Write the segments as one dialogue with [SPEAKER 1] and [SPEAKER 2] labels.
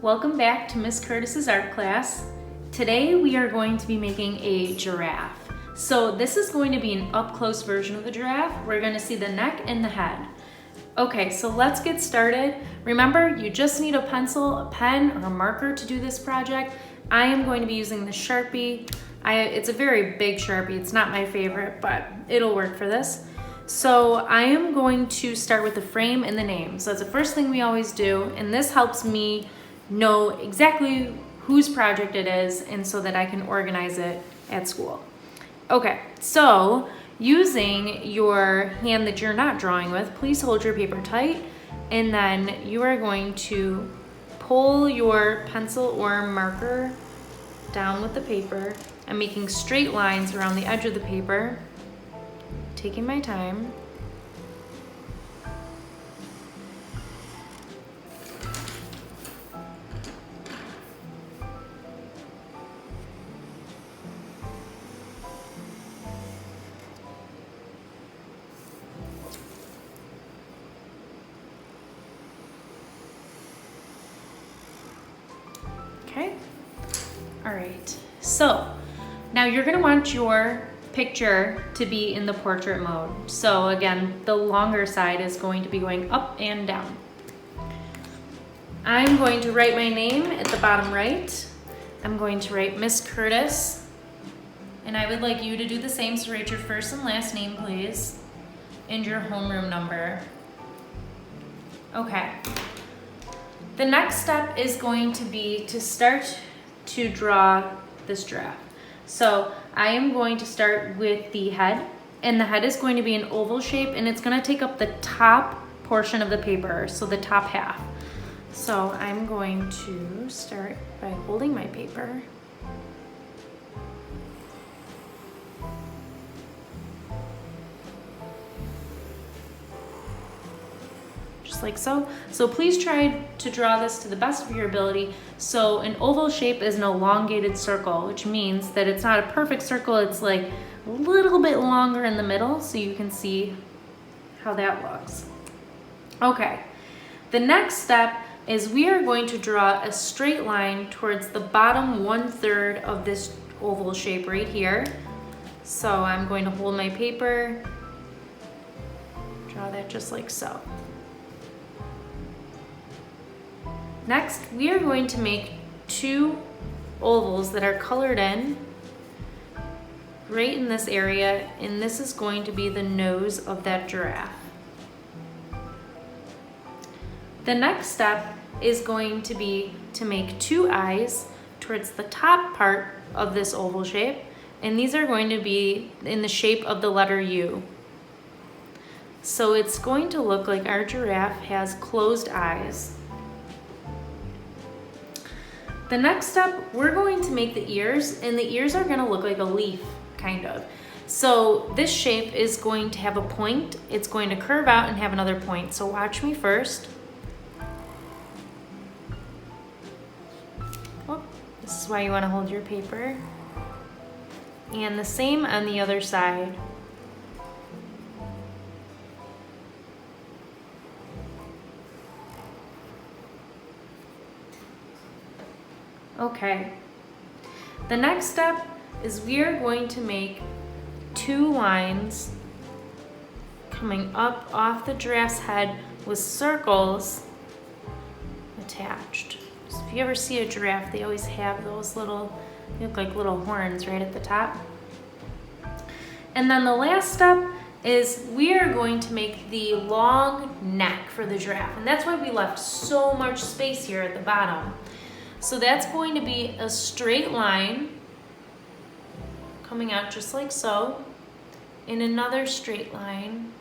[SPEAKER 1] Welcome back to Miss Curtis's art class. Today we are going to be making a giraffe. So this is going to be an up-close version of the giraffe. We're going to see the neck and the head. Okay, so let's get started. Remember, you just need a pencil, a pen, or a marker to do this project. I am going to be using the Sharpie. It's a very big Sharpie. It's not my favorite, but it'll work for this. So I am going to start with the frame and the name. So that's the first thing we always do, and this helps me know exactly whose project it is and so that I can organize it at school. Okay, so using your hand that you're not drawing with, please hold your paper tight, and then you are going to pull your pencil or marker down with the paper. I'm making straight lines around the edge of the paper, taking my time. Okay, all right, so now you're gonna want your picture to be in the portrait mode. So again, the longer side is going to be going up and down. I'm going to write my name at the bottom right. I'm going to write Miss Curtis, and I would like you to do the same, so write your first and last name, please, and your homeroom number. Okay. The next step is going to be to start to draw this giraffe. So I am going to start with the head, and the head is going to be an oval shape, and it's going to take up the top portion of the paper, so the top half. So I'm going to start by holding my paper. Just like so. So please try to draw this to the best of your ability. So an oval shape is an elongated circle, which means that it's not a perfect circle. It's like a little bit longer in the middle, so you can see how that looks. Okay, the next step is we are going to draw a straight line towards the bottom 1/3 of this oval shape right here. So I'm going to hold my paper, draw that just like so. Next, we are going to make two ovals that are colored in right in this area, and this is going to be the nose of that giraffe. The next step is going to be to make two eyes towards the top part of this oval shape, and these are going to be in the shape of the letter U. So it's going to look like our giraffe has closed eyes. The next step, we're going to make the ears, and the ears are gonna look like a leaf, kind of. So this shape is going to have a point. It's going to curve out and have another point. So watch me first. Oh, this is why you wanna hold your paper. And the same on the other side. Okay, the next step is we are going to make two lines coming up off the giraffe's head with circles attached. So if you ever see a giraffe, they always have those little, they look like little horns right at the top. And then the last step is we are going to make the long neck for the giraffe, and that's why we left so much space here at the bottom. So that's going to be a straight line coming out just like so, in another straight line.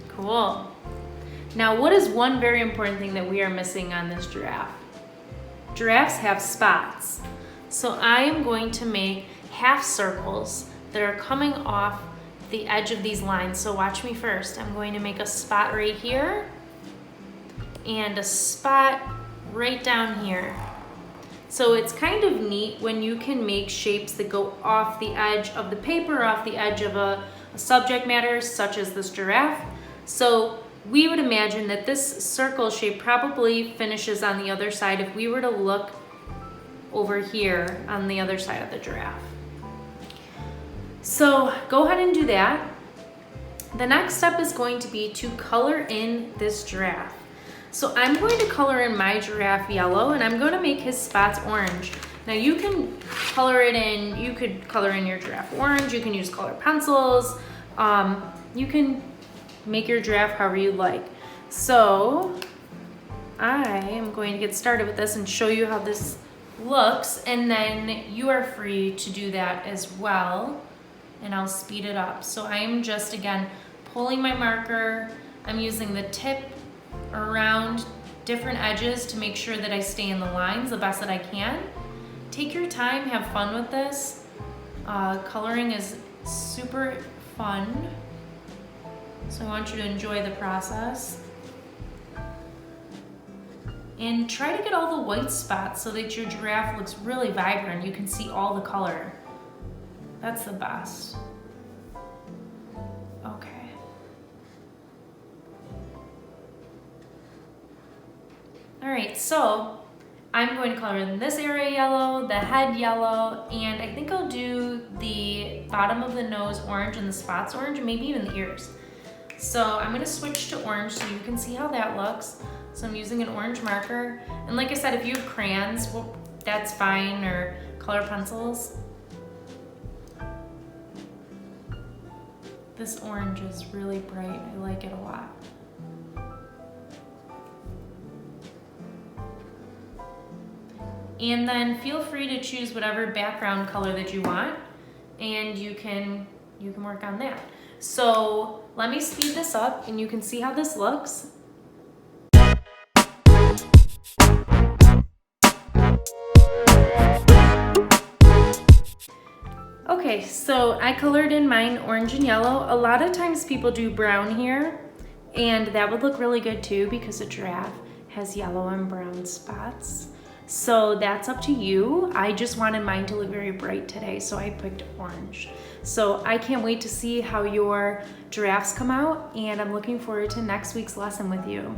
[SPEAKER 1] Cool. Now, what is one very important thing that we are missing on this giraffe? Giraffes have spots. So I am going to make half circles that are coming off the edge of these lines. So watch me first. I'm going to make a spot right here, and a spot right down here. So it's kind of neat when you can make shapes that go off the edge of the paper, off the edge of a subject matter such as this giraffe. So we would imagine that this circle shape probably finishes on the other side if we were to look over here on the other side of the giraffe. So go ahead and do that. The next step is going to be to color in this giraffe. So I'm going to color in my giraffe yellow, and I'm going to make his spots orange. Now you can color it in, you could color in your giraffe orange, you can use color pencils, you can make your giraffe however you like. So I am going to get started with this and show you how this looks, and then you are free to do that as well, and I'll speed it up. So I am just, again, pulling my marker. I'm using the tip around different edges to make sure that I stay in the lines the best that I can. Take your time, have fun with this. Coloring is super fun, so I want you to enjoy the process. And try to get all the white spots so that your giraffe looks really vibrant. You can see all the color. That's the best. Okay. All right, so I'm going to color in this area yellow, the head yellow, and I think I'll do the bottom of the nose orange and the spots orange, and maybe even the ears. So I'm gonna switch to orange so you can see how that looks. So I'm using an orange marker. And like I said, if you have crayons, well, that's fine, or color pencils. This orange is really bright. I like it a lot. And then feel free to choose whatever background color that you want, and you can work on that. So let me speed this up and you can see how this looks. Okay, so I colored in mine orange and yellow. A lot of times people do brown here, and that would look really good too because a giraffe has yellow and brown spots. So that's up to you. I just wanted mine to look very bright today, so I picked orange. So I can't wait to see how your giraffes come out, and I'm looking forward to next week's lesson with you.